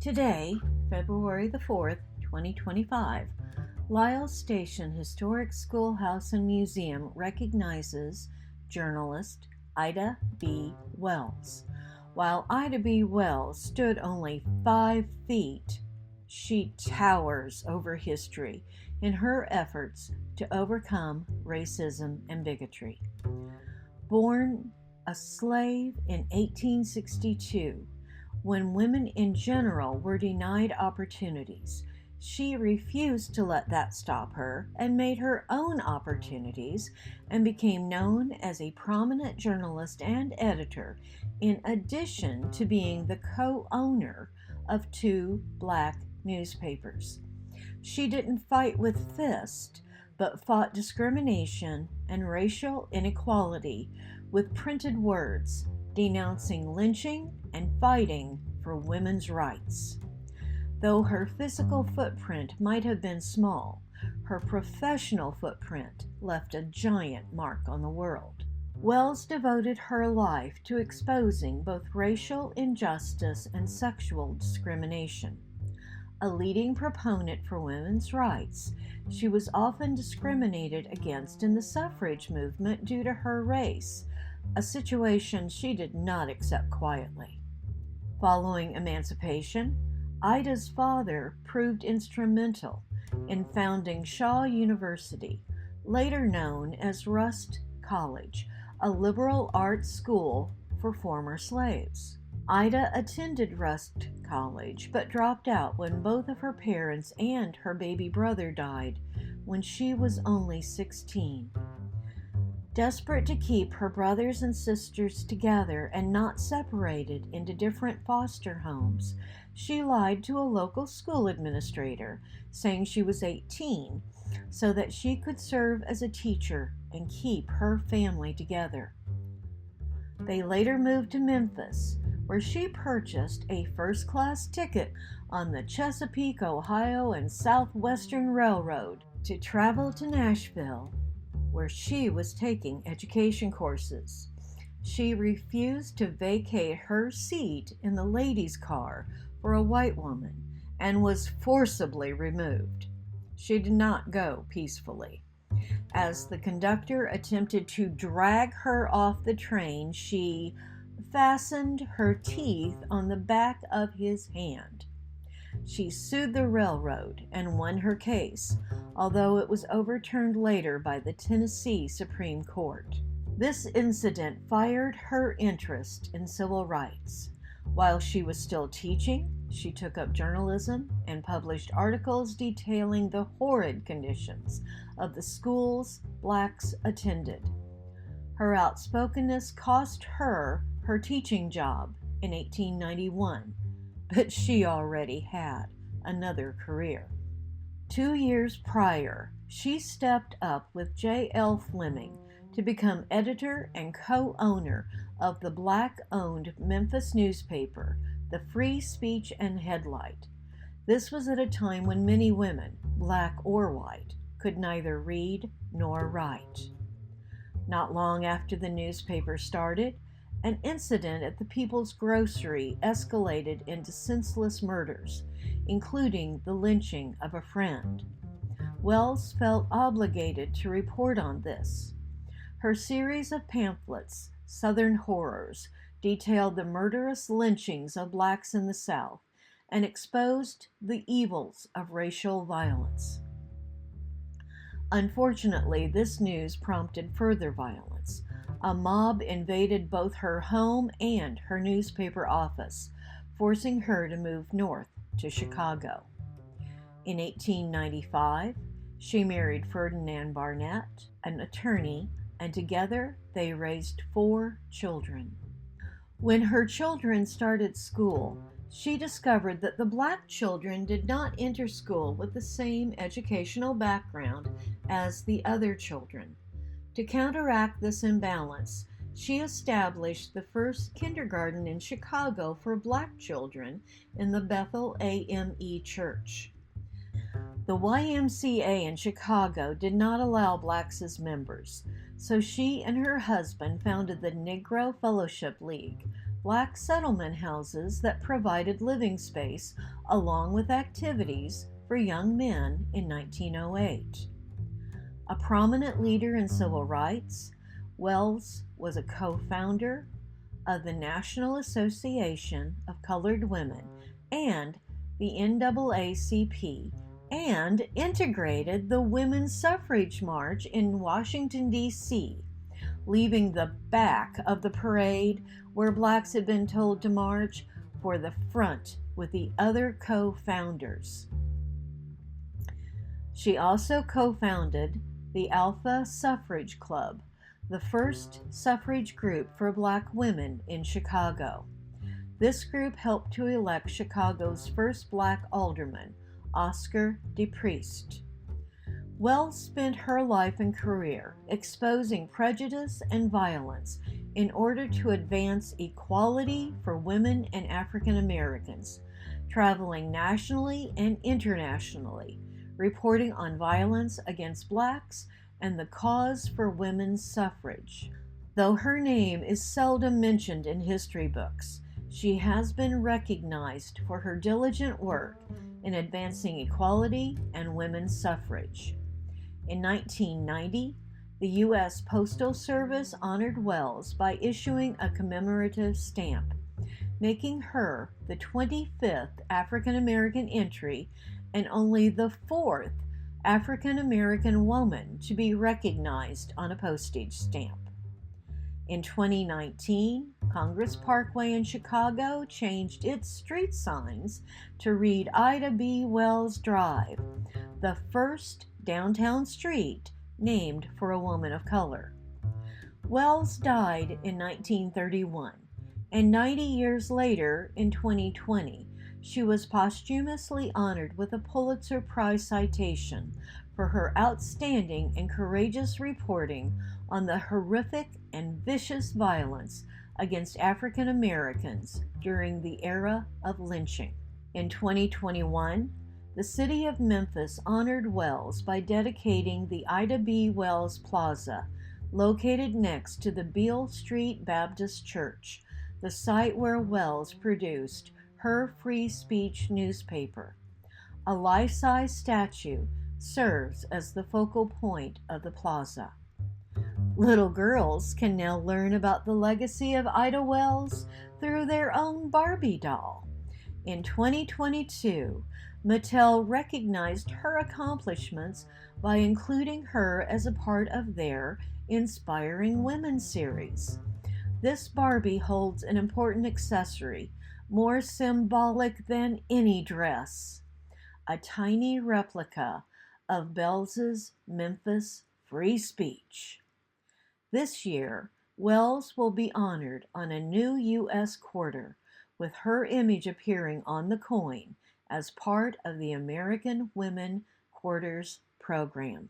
Today, February the 4th, 2025, Lyles Station Historic Schoolhouse and Museum recognizes journalist Ida B. Wells. While Ida B. Wells stood only 5 feet, she towers over history in her efforts to overcome racism and bigotry. Born a slave in 1862, when women in general were denied opportunities, she refused to let that stop her and made her own opportunities and became known as a prominent journalist and editor, in addition to being the co-owner of 2 black newspapers. She didn't fight with fists, but fought discrimination and racial inequality with printed words, denouncing lynching and fighting for women's rights. Though her physical footprint might have been small, her professional footprint left a giant mark on the world. Wells devoted her life to exposing both racial injustice and sexual discrimination. A leading proponent for women's rights, she was often discriminated against in the suffrage movement due to her race, a situation she did not accept quietly. Following emancipation, Ida's father proved instrumental in founding Shaw University, later known as Rust College, a liberal arts school for former slaves. Ida attended Rust College but dropped out when both of her parents and her baby brother died when she was only 16. Desperate to keep her brothers and sisters together and not separated into different foster homes, she lied to a local school administrator, saying she was 18 so that she could serve as a teacher and keep her family together. They later moved to Memphis, where she purchased a first-class ticket on the Chesapeake, Ohio and Southwestern Railroad to travel to Nashville, where she was taking education courses. She refused to vacate her seat in the ladies' car for a white woman and was forcibly removed. She did not go peacefully. As the conductor attempted to drag her off the train, she fastened her teeth on the back of his hand. She sued the railroad and won her case, although it was overturned later by the Tennessee Supreme Court. This incident fired her interest in civil rights. While she was still teaching, she took up journalism and published articles detailing the horrid conditions of the schools blacks attended. Her outspokenness cost her her teaching job in 1891, but she already had another career. 2 years prior, she stepped up with J.L. Fleming to become editor and co-owner of the black-owned Memphis newspaper, the Free Speech and Headlight. This was at a time when many women, black or white, could neither read nor write. Not long after the newspaper started, an incident at the People's Grocery escalated into senseless murders, including the lynching of a friend. Wells felt obligated to report on this. Her series of pamphlets, Southern Horrors, detailed the murderous lynchings of blacks in the South and exposed the evils of racial violence. Unfortunately, this news prompted further violence. A mob invaded both her home and her newspaper office, forcing her to move north to Chicago. In 1895, she married Ferdinand Barnett, an attorney, and together they raised 4 children. When her children started school, she discovered that the black children did not enter school with the same educational background as the other children. To counteract this imbalance, she established the first kindergarten in Chicago for black children in the Bethel AME Church. The YMCA in Chicago did not allow blacks as members, so she and her husband founded the Negro Fellowship League, black settlement houses that provided living space along with activities for young men in 1908. A prominent leader in civil rights, Wells was a co-founder of the National Association of Colored Women and the NAACP, and integrated the Women's Suffrage March in Washington, D.C., leaving the back of the parade where blacks had been told to march for the front with the other co-founders. She also co-founded the Alpha Suffrage Club, the first suffrage group for black women in Chicago. This group helped to elect Chicago's first black alderman, Oscar DePriest. Wells spent her life and career exposing prejudice and violence in order to advance equality for women and African Americans, traveling nationally and internationally, reporting on violence against blacks and the cause for women's suffrage. Though her name is seldom mentioned in history books, she has been recognized for her diligent work in advancing equality and women's suffrage. In 1990, the U.S. Postal Service honored Wells by issuing a commemorative stamp, making her the 25th African American entry and only the 4th African American woman to be recognized on a postage stamp. In 2019, Congress Parkway in Chicago changed its street signs to read Ida B. Wells Drive, the first downtown street named for a woman of color. Wells died in 1931, and 90 years later, in 2020, she was posthumously honored with a Pulitzer Prize citation for her outstanding and courageous reporting on the horrific and vicious violence against African Americans during the era of lynching. In 2021, the city of Memphis honored Wells by dedicating the Ida B. Wells Plaza, located next to the Beale Street Baptist Church, the site where Wells produced her free speech newspaper. A life-size statue serves as the focal point of the plaza. Little girls can now learn about the legacy of Ida Wells through their own Barbie doll. In 2022, Mattel recognized her accomplishments by including her as a part of their Inspiring Women series. This Barbie holds an important accessory, more symbolic than any dress: a tiny replica of Bell's Memphis free speech. This year, Wells will be honored on a new U.S. quarter, with her image appearing on the coin as part of the American Women Quarters program.